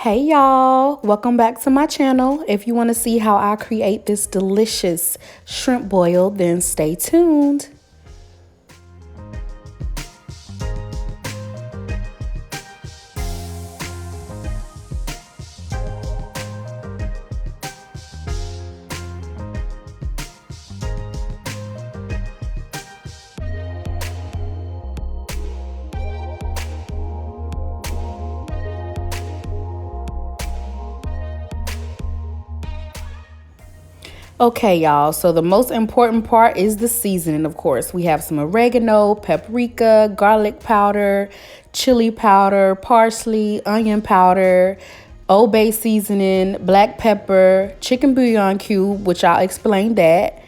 Hey y'all, welcome back to my channel. If you want to see how I create this delicious shrimp boil, then stay tuned. Okay, y'all, so the most important part is the seasoning, of course. We have some oregano, paprika, garlic powder, chili powder, parsley, onion powder, Old Bay seasoning, black pepper, chicken bouillon cube, which I'll explain that.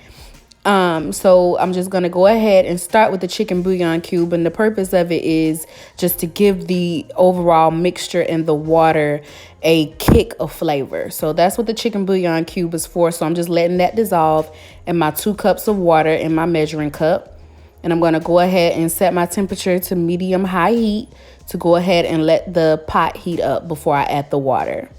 So I'm just going to go ahead and start with the chicken bouillon cube. And the purpose of it is just to give the overall mixture and the water a kick of flavor. So that's what the chicken bouillon cube is for. So I'm just letting that dissolve in my 2 cups of water in my measuring cup. And I'm going to go ahead and set my temperature to medium high heat to go ahead and let the pot heat up before I add the water.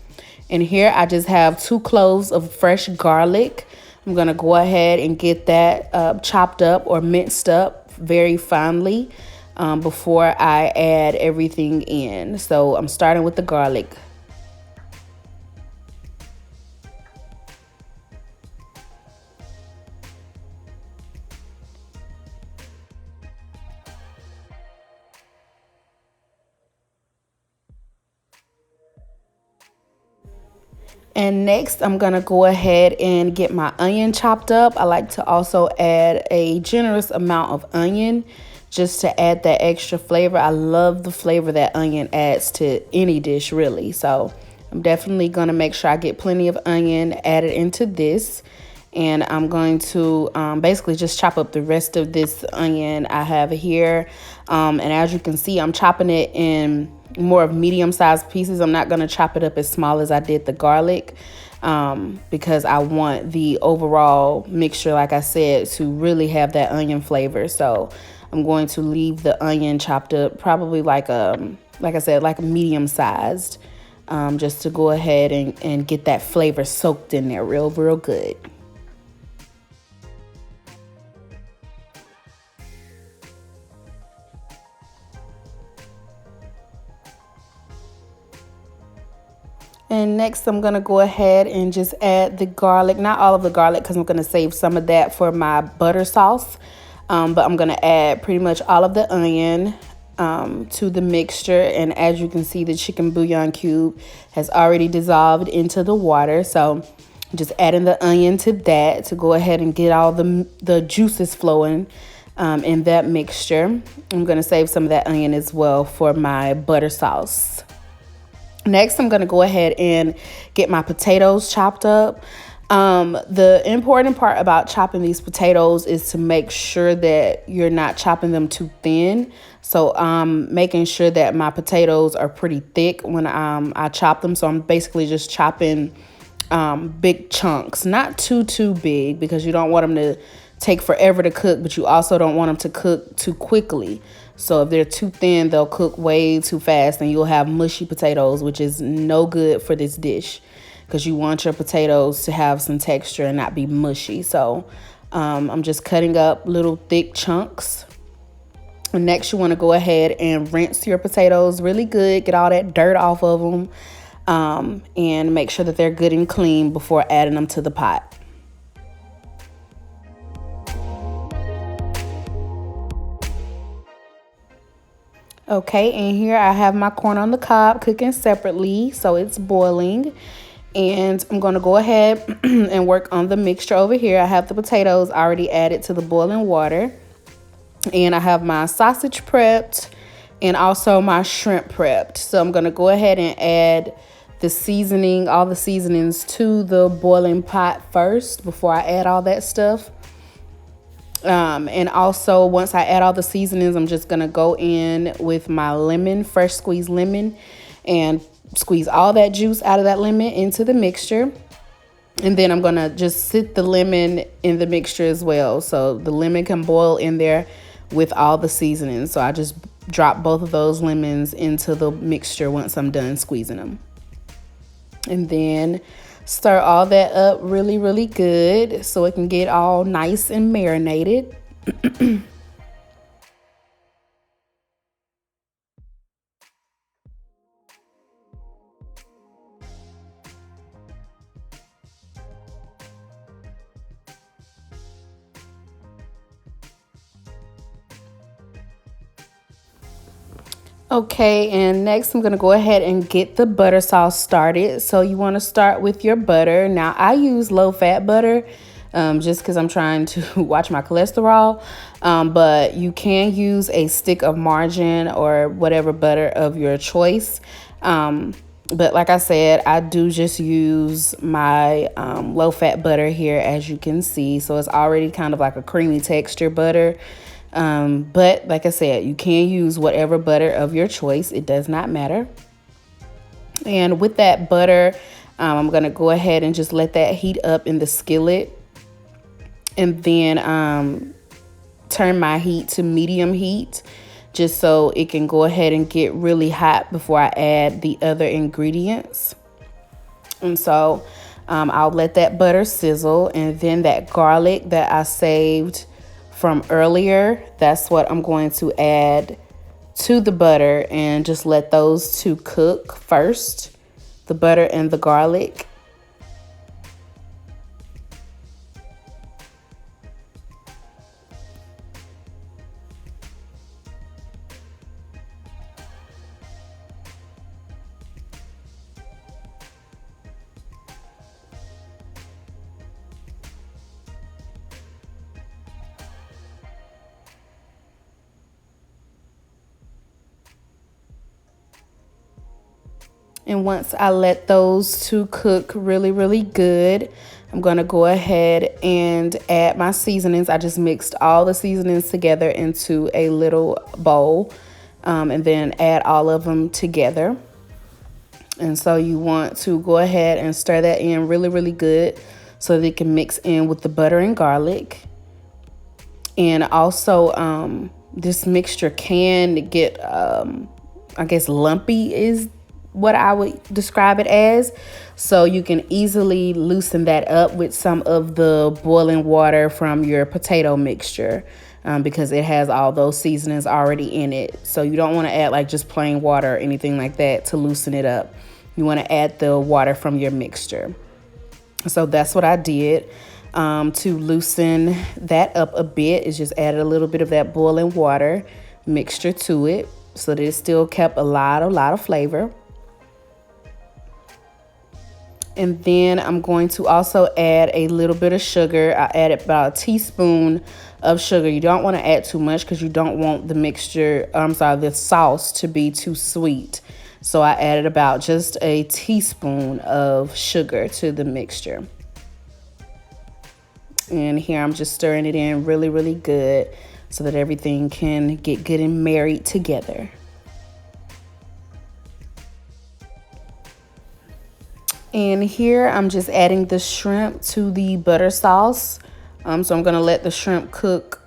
And here I just have 2 cloves of fresh garlic. I'm going to go ahead and get that chopped up or minced up very finely before I add everything in. So I'm starting with the garlic. And next, I'm going to go ahead and get my onion chopped up. I like to also add a generous amount of onion just to add that extra flavor. I love the flavor that onion adds to any dish, really. So I'm definitely going to make sure I get plenty of onion added into this. And I'm going to basically just chop up the rest of this onion I have here. And as you can see, I'm chopping it in more of medium-sized pieces. I'm not going to chop it up as small as I did the garlic because I want the overall mixture, like I said, to really have that onion flavor. So I'm going to leave the onion chopped up probably like I said, like a medium-sized, just to go ahead and get that flavor soaked in there real good. And next, I'm going to go ahead and just add the garlic. Not all of the garlic because I'm going to save some of that for my butter sauce. But I'm going to add pretty much all of the onion to the mixture. And as you can see, the chicken bouillon cube has already dissolved into the water. So just adding the onion to that to go ahead and get all the juices flowing in that mixture. I'm going to save some of that onion as well for my butter sauce. Next, I'm going to go ahead and get my potatoes chopped up. The important part about chopping these potatoes is to make sure that you're not chopping them too thin. So I'm making sure that my potatoes are pretty thick when I chop them. So I'm basically just chopping big chunks, not too big because you don't want them to take forever to cook, but you also don't want them to cook too quickly. So if they're too thin, they'll cook way too fast and you'll have mushy potatoes, which is no good for this dish because you want your potatoes to have some texture and not be mushy. So I'm just cutting up little thick chunks. And next, you want to go ahead and rinse your potatoes really good, get all that dirt off of them, and make sure that they're good and clean before adding them to the pot. Okay, and here I have my corn on the cob cooking separately, so it's boiling. And I'm going to go ahead and work on the mixture over here. I have the potatoes already added to the boiling water. And I have my sausage prepped and also my shrimp prepped. So I'm going to go ahead and add the seasoning, all the seasonings to the boiling pot first before I add all that stuff. And also once I add all the seasonings, I'm just going to go in with my lemon, fresh squeezed lemon, and squeeze all that juice out of that lemon into the mixture. And then I'm going to just sit the lemon in the mixture as well. So the lemon can boil in there with all the seasonings. So I just drop both of those lemons into the mixture once I'm done squeezing them. And then stir all that up really, really good so it can get all nice and marinated. Okay, and next I'm gonna go ahead and get the butter sauce started. So you wanna start with your butter. Now I use low fat butter just because I'm trying to watch my cholesterol. But you can use a stick of margarine or whatever butter of your choice. But like I said, I do just use my low fat butter here, as you can see. So it's already kind of like a creamy texture butter. But like I said, you can use whatever butter of your choice. It does not matter. And with that butter, I'm going to go ahead and just let that heat up in the skillet. And then turn my heat to medium heat, just so it can go ahead and get really hot before I add the other ingredients. And so I'll let that butter sizzle, and then that garlic that I saved from earlier, that's what I'm going to add to the butter, and just let those two cook first, the butter and the garlic. And once I let those two cook really, really good, I'm going to go ahead and add my seasonings. I just mixed all the seasonings together into a little bowl, and then add all of them together. And so you want to go ahead and stir that in really, really good so that it can mix in with the butter and garlic. And also, this mixture can get, I guess, lumpy is what I would describe it as. So you can easily loosen that up with some of the boiling water from your potato mixture, because it has all those seasonings already in it. So you don't want to add like just plain water or anything like that to loosen it up. You want to add the water from your mixture. So that's what I did. To loosen that up a bit, is just added a little bit of that boiling water mixture to it so that it still kept a lot of flavor. And then I'm going to also add a little bit of sugar. I added about a teaspoon of sugar. You don't want to add too much because you don't want the mixture, the sauce to be too sweet. So I added about just a teaspoon of sugar to the mixture. And here I'm just stirring it in really, really good so that everything can get good and married together. And here I'm just adding the shrimp to the butter sauce. So I'm gonna let the shrimp cook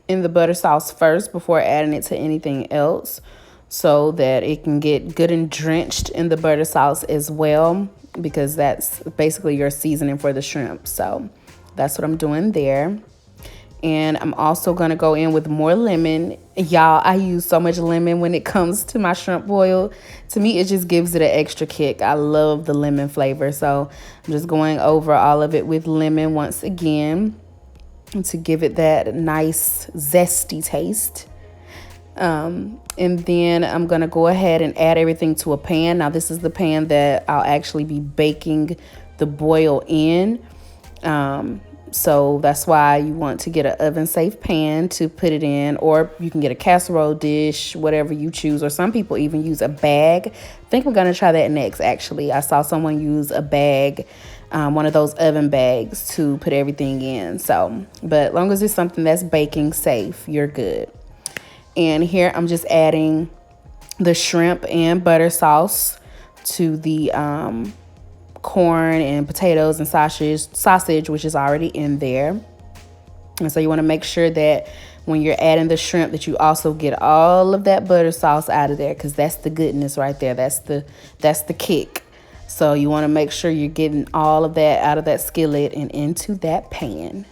in the butter sauce first before adding it to anything else, so that it can get good and drenched in the butter sauce as well, because that's basically your seasoning for the shrimp. So that's what I'm doing there. And I'm also going to go in with more lemon. Y'all, I use so much lemon when it comes to my shrimp boil. To me, it just gives it an extra kick. I love the lemon flavor. So I'm just going over all of it with lemon once again to give it that nice zesty taste. And then I'm going to go ahead and add everything to a pan. Now, this is the pan that I'll actually be baking the boil in. So that's why you want to get an oven safe pan to put it in, or you can get a casserole dish, whatever you choose, or some people even use a bag. I think I'm going to try that next, actually. I saw someone use a bag, one of those oven bags to put everything in. So, but as long as it's something that's baking safe, you're good. And here I'm just adding the shrimp and butter sauce to the corn and potatoes and sausage, which is already in there. And so you want to make sure that when you're adding the shrimp that you also get all of that butter sauce out of there, because that's the goodness right there. That's the kick. So you want to make sure you're getting all of that out of that skillet and into that pan.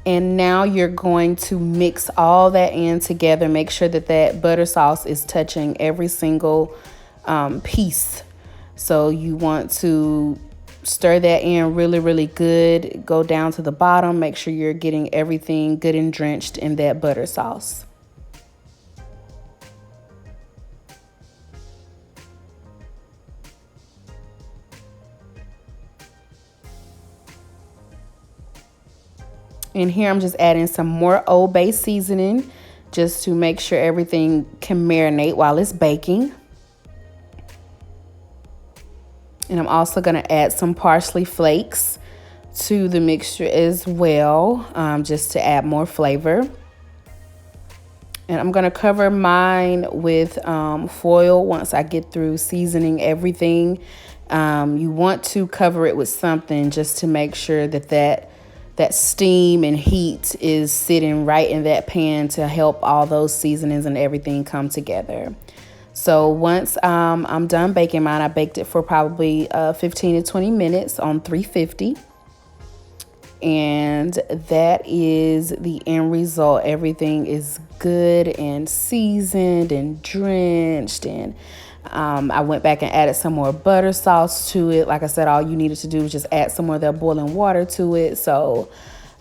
And now you're going to mix all that in together. Make sure that that butter sauce is touching every single piece. So you want to stir that in really, really good. Go down to the bottom. Make sure you're getting everything good and drenched in that butter sauce. And here I'm just adding some more Old Bay seasoning just to make sure everything can marinate while it's baking. And I'm also going to add some parsley flakes to the mixture as well, just to add more flavor. And I'm going to cover mine with foil once I get through seasoning everything. You want to cover it with something just to make sure that that steam and heat is sitting right in that pan to help all those seasonings and everything come together. So once I'm done baking mine, I baked it for probably 15 to 20 minutes on 350. And that is the end result. Everything is good and seasoned and drenched. And I went back and added some more butter sauce to it. Like I said, all you needed to do was just add some more of that boiling water to it. So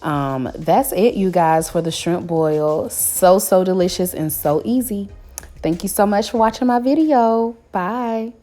that's it, you guys, for the shrimp boil. So delicious and so easy. Thank you so much for watching my video. Bye.